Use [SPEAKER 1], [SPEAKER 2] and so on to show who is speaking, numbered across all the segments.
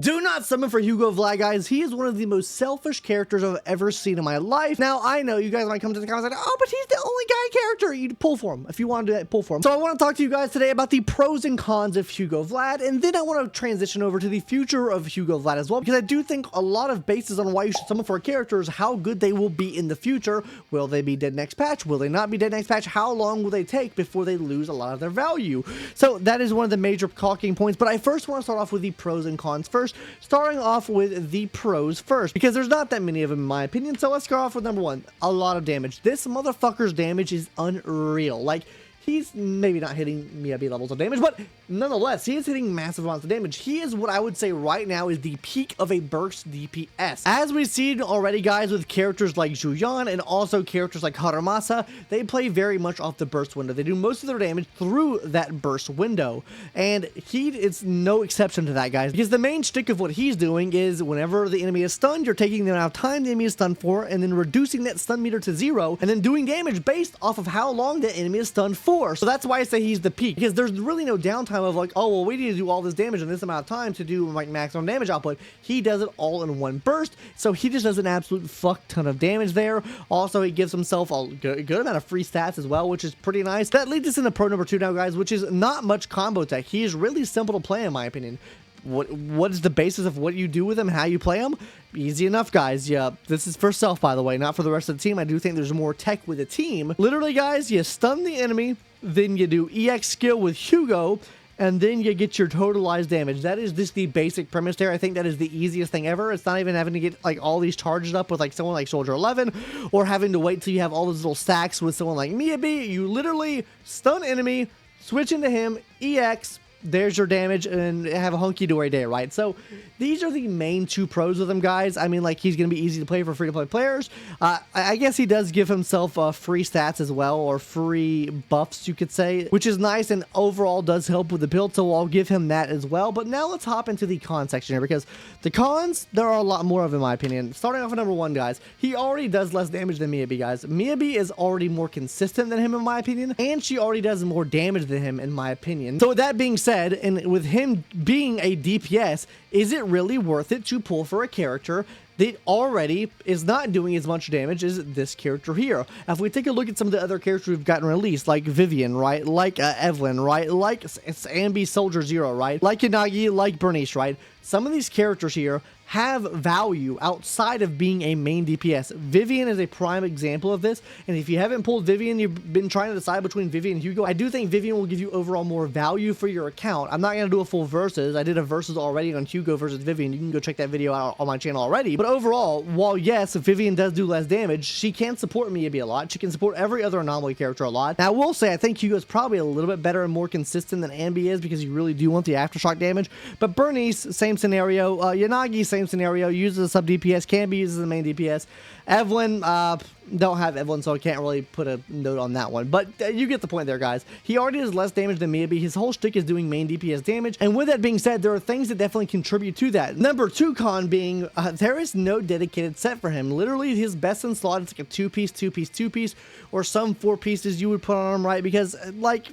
[SPEAKER 1] Do not summon for Hugo Vlad, guys. He is one of the most selfish characters I've ever seen in my life. Now, I know you guys might come to the comments like, oh, but he's the only guy character. You pull for him. If you want to do that, pull for him. So I want to talk to you guys today about the pros and cons of Hugo Vlad, and then I want to transition over to the future of Hugo Vlad as well, because I do think a lot of bases on why you should summon for a character is how good they will be in the future. Will they be dead next patch? Will they not be dead next patch? How long will they take before they lose a lot of their value? So that is one of the major talking points, but I first want to start off with the pros and cons first, starting off with the pros first, because there's not that many of them in my opinion. So let's go off with number one, a lot of damage. This motherfucker's damage is unreal. Like, he's maybe not hitting MIAB levels of damage, but nonetheless, he is hitting massive amounts of damage. He is what I would say right now is the peak of a burst DPS. As we've seen already, guys, with characters like Julian and also characters like Haramasa, they play very much off the burst window. They do most of their damage through that burst window, and he is no exception to that, guys, because the main shtick of what he's doing is whenever the enemy is stunned, you're taking the amount of time the enemy is stunned for, and then reducing that stun meter to 0, and then doing damage based off of how long the enemy is stunned for. So that's why I say he's the peak, because there's really no downtime of like, oh, well, we need to do all this damage in this amount of time to do like maximum damage output. He does it all in one burst, so he just does an absolute fuck ton of damage there. Also, he gives himself a good amount of free stats as well, which is pretty nice. That leads us into pro number 2 now, guys, which is not much combo tech. He is really simple to play in my opinion. What is the basis of what you do with him, how you play him? Easy enough, guys. Yeah, this is for self, by the way, not for the rest of the team. I do think there's more tech with the team. Literally, guys, you stun the enemy, then you do EX skill with Hugo, and then you get your totalized damage. That is just the basic premise there. I think that is the easiest thing ever. It's not even having to get like all these charges up with like someone like Soldier 11, or having to wait till you have all those little stacks with someone like MIAB. You literally stun enemy, switch into him, EX, there's your damage, and have a hunky-dory day, right? So these are the main 2 pros with him, guys. I mean, like, he's going to be easy to play for free-to-play players. I guess he does give himself free stats as well, or free buffs, you could say, which is nice and overall does help with the build, so I'll give him that as well. But now let's hop into the con section here, because the cons, there are a lot more of in my opinion. Starting off with number 1, guys, he already does less damage than MIAB, guys. MIAB is already more consistent than him in my opinion, and she already does more damage than him in my opinion. So with that being said, and with him being a DPS, is it really worth it to pull for a character that already is not doing as much damage as this character here? Now, if we take a look at some of the other characters we've gotten released, like Vivian, right? Like Evelyn, right? Like Ambi Soldier Zero, right? Like Yanagi, like Bernice, right? Some of these characters here have value outside of being a main DPS. Vivian is a prime example of this, and if you haven't pulled Vivian, you've been trying to decide between Vivian and Hugo, I do think Vivian will give you overall more value for your account. I'm not going to do a full versus. I did a versus already on Hugo versus Vivian. You can go check that video out on my channel already. But overall, while yes, Vivian does do less damage, she can support MIAB a lot. She can support every other anomaly character a lot. Now, I will say, I think Hugo is probably a little bit better and more consistent than Ambi is, because you really do want the aftershock damage. But Bernice, same scenario. Yanagi, same scenario, uses a sub DPS, Cambi uses the main DPS. Evelyn, don't have Evelyn, so I can't really put a note on that one. But you get the point there, guys. He already does less damage than MIAB. His whole shtick is doing main DPS damage. And with that being said, there are things that definitely contribute to that. Number 2 con being, there is no dedicated set for him. Literally, his best in slot is like a 2-piece, 2-piece, 2-piece, or some 4 pieces you would put on him, right? Because, like,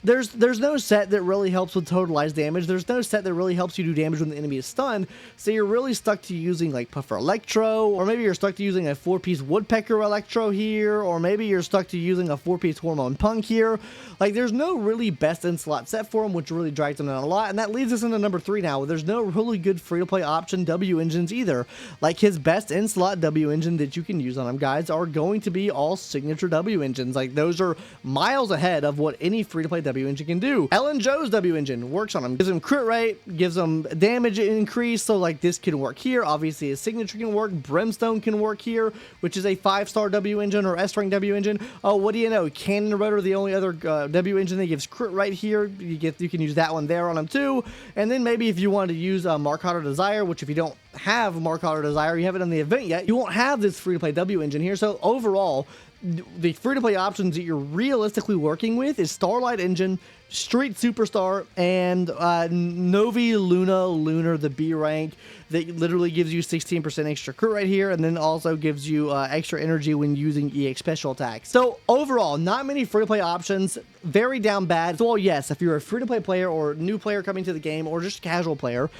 [SPEAKER 1] there's no set that really helps with totalized damage. There's no set that really helps you do damage when the enemy is stunned. So you're really stuck to using like Puffer Electro, or maybe you're stuck to using a 4-piece Woodpecker Electro here, or maybe you're stuck to using a 4-piece Hormone Punk here. Like, there's no really best in slot set for him, which really drags him down a lot. And that leads us into number 3 now. There's no really good free-to-play option W engines either. Like, his best in slot W engine that you can use on him, guys, are going to be all signature W engines. Like, those are miles ahead of what any free-to-play W engine can do. Ellen Joe's W engine works on him, gives him crit rate, gives him damage increase, so like this can work here. Obviously his signature can work, Brimstone can work here, which is a 5-star W engine or S rank W engine. Oh, what do you know, Cannon Rotor, the only other W engine that gives crit right here, you can use that one there on him too. And then maybe if you wanted to use Mark Hotter Desire, which if you don't have Mark Hotter Desire, you haven't done the event yet, you won't have this free to play W engine here. So overall, the free-to-play options that you're realistically working with is Starlight Engine, Street Superstar, and Novi Lunar, the B rank, that literally gives you 16% extra crit right here, and then also gives you extra energy when using EX special attacks. So overall, not many free-to-play options, very down bad. So while yes, if you're a free-to-play player or new player coming to the game, or just a casual player,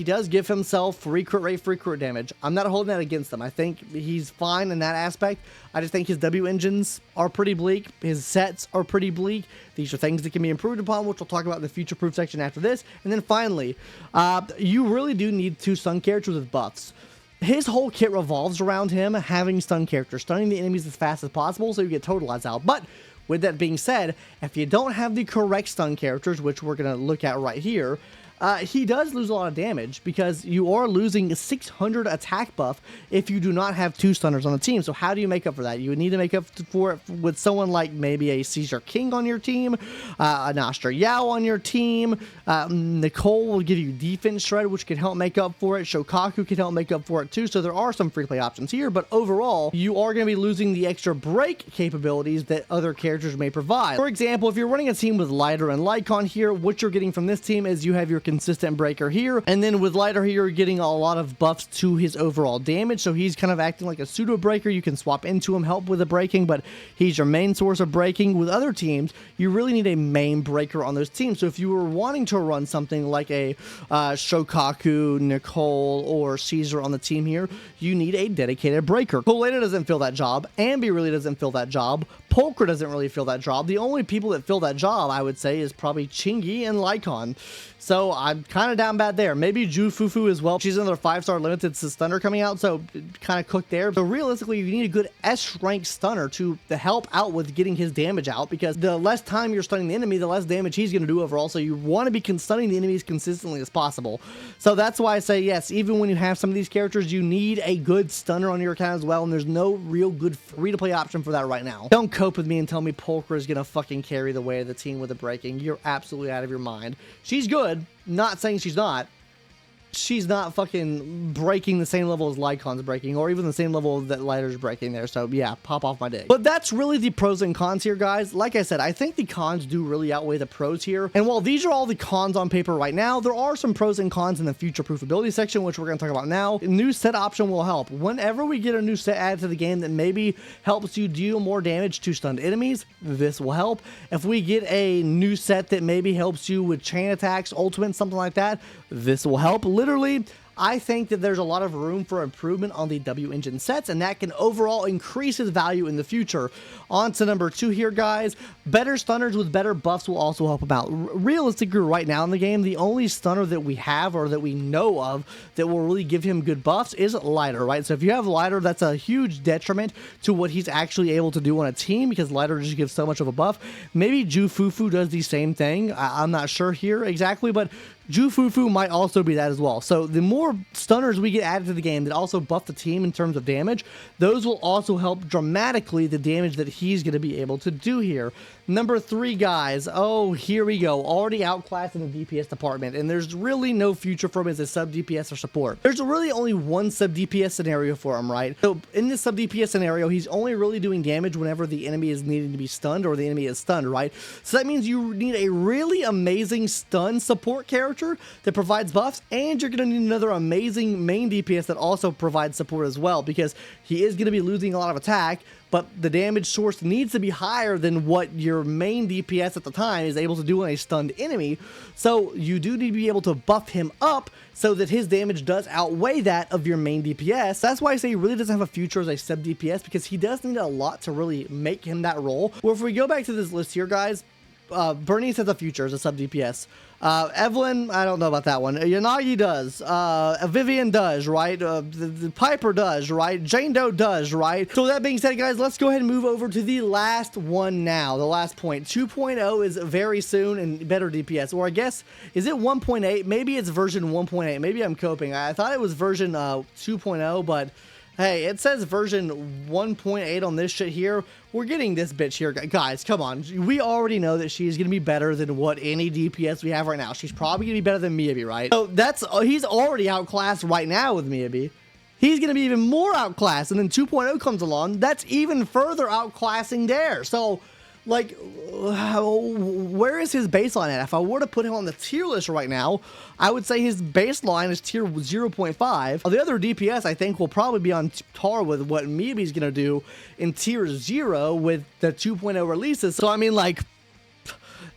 [SPEAKER 1] He does give himself free crit rate, free crit damage. I'm not holding that against him. I think he's fine in that aspect. I just think his W engines are pretty bleak. His sets are pretty bleak. These are things that can be improved upon, which we'll talk about in the future proof section after this. And then finally, you really do need 2 stun characters with buffs. His whole kit revolves around him having stun characters, stunning the enemies as fast as possible so you get totalized out. But with that being said, if you don't have the correct stun characters, which we're going to look at right here, he does lose a lot of damage because you are losing 600 attack buff if you do not have 2 stunners on the team. So how do you make up for that? You would need to make up for it with someone like maybe a Caesar King on your team, an Astra Yao on your team. Nicole will give you defense shred, which can help make up for it. Shokaku can help make up for it too. So there are some free play options here, but overall, you are going to be losing the extra break capabilities that other characters may provide. For example, if you're running a team with Lighter and Lycon here, what you're getting from this team is you have your consistent breaker here, and then with Lighter here, you're getting a lot of buffs to his overall damage, so he's kind of acting like a pseudo breaker. You can swap into him, help with the breaking, but he's your main source of breaking. With other teams, you really need a main breaker on those teams. So if you were wanting to run something like a Shokaku, Nicole, or Caesar on the team here, you need a dedicated breaker. Poleta doesn't fill that job. Ambi really doesn't fill that job. Polkra doesn't really fill that job. The only people that fill that job, I would say, is probably Chingy and Lycon. So I'm kind of down bad there. Maybe Jufufu as well. She's another 5-star limited stunner coming out, so kind of cooked there. But realistically, you need a good S-rank stunner to help out with getting his damage out, because the less time you're stunning the enemy, the less damage he's going to do overall. So you want to be stunning the enemies consistently as possible. So that's why I say yes, even when you have some of these characters, you need a good stunner on your account as well, and there's no real good free-to-play option for that right now. Don't cope with me and tell me Polkra is going to fucking carry the way of the team with the breaking. You're absolutely out of your mind. She's good. Not saying she's not. She's not fucking breaking the same level as Lycon's breaking, or even the same level that Lighter's breaking there. So yeah, pop off my dick. But that's really the pros and cons here, guys. Like I said, I think the cons do really outweigh the pros here. And while these are all the cons on paper right now, there are some pros and cons in the future proofability section, which we're going to talk about now. A new set option will help. Whenever we get a new set added to the game that maybe helps you deal more damage to stunned enemies, this will help. If we get a new set that maybe helps you with chain attacks, ultimate, something like that, this will help. Literally, I think that there's a lot of room for improvement on the W engine sets, and that can overall increase his value in the future. On to number 2 here, guys. Better stunners with better buffs will also help him out. Realistically, right now in the game, the only stunner that we have, or that we know of, that will really give him good buffs is Lighter, right? So if you have Lighter, that's a huge detriment to what he's actually able to do on a team, because Lighter just gives so much of a buff. Maybe Jufufu does the same thing. I'm not sure here exactly, but Jufufu might also be that as well. So the more stunners we get added to the game that also buff the team in terms of damage, those will also help dramatically the damage that he's going to be able to do here. Number 3, guys. Oh, here we go. Already outclassed in the DPS department, and there's really no future for him as a sub DPS or support. There's really only one sub DPS scenario for him, right? So in this sub DPS scenario, he's only really doing damage whenever the enemy is needing to be stunned, or the enemy is stunned, right? So that means you need a really amazing stun support character that provides buffs, and you're going to need another amazing main DPS that also provides support as well, because he is going to be losing a lot of attack, but the damage source needs to be higher than what your main DPS at the time is able to do on a stunned enemy. So you do need to be able to buff him up so that his damage does outweigh that of your main DPS. That's why I say he really doesn't have a future as a sub DPS, because he does need a lot to really make him that role. Well, if we go back to this list here, guys, Bernice has a future as a sub DPS. Evelyn, I don't know about that one. Yanagi does. Vivian does, right? The Piper does, right? Jane Doe does, right? So that being said, guys, let's go ahead and move over to the last one now. The last point. 2.0 is very soon and better DPS. Or I guess, is it 1.8? Maybe it's version 1.8. Maybe I'm coping. I thought it was version 2.0, but hey, it says version 1.8 on this shit here. We're getting this bitch here. Guys, come on. We already know that she's going to be better than what any DPS we have right now. She's probably going to be better than Miyabi, right? So he's already outclassed right now with Miyabi. He's going to be even more outclassed. And then 2.0 comes along. That's even further outclassing there. So, like, where is his baseline at? If I were to put him on the tier list right now, I would say his baseline is tier 0.5. The other DPS, I think, will probably be on par with what Miyabi's going to do in tier 0 with the 2.0 releases. So, I mean, like,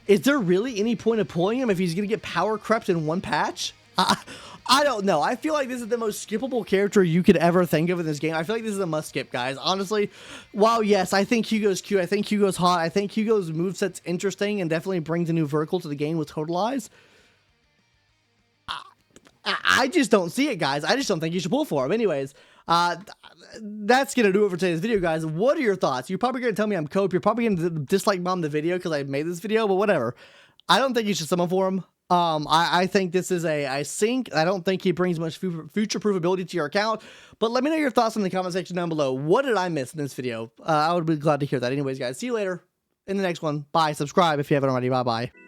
[SPEAKER 1] is there really any point of pulling him if he's going to get power crept in one patch? I don't know. I feel like this is the most skippable character you could ever think of in this game. I feel like this is a must skip, guys. Honestly, while yes, I think Hugo's cute. I think Hugo's hot. I think Hugo's moveset's interesting and definitely brings a new vertical to the game with Total Eyes. I just don't see it, guys. I just don't think you should pull for him. Anyways, that's going to do it for today's video, guys. What are your thoughts? You're probably going to tell me I'm cope. You're probably going to dislike bomb the video because I made this video, but whatever. I don't think you should summon for him. I think this is a sink. I don't think he brings much future-proof ability to your account, but let me know your thoughts in the comment section down below. What did I miss in this video? I would be glad to hear that. Anyways, guys, see you later in the next one. Bye. Subscribe if you haven't already. Bye-bye.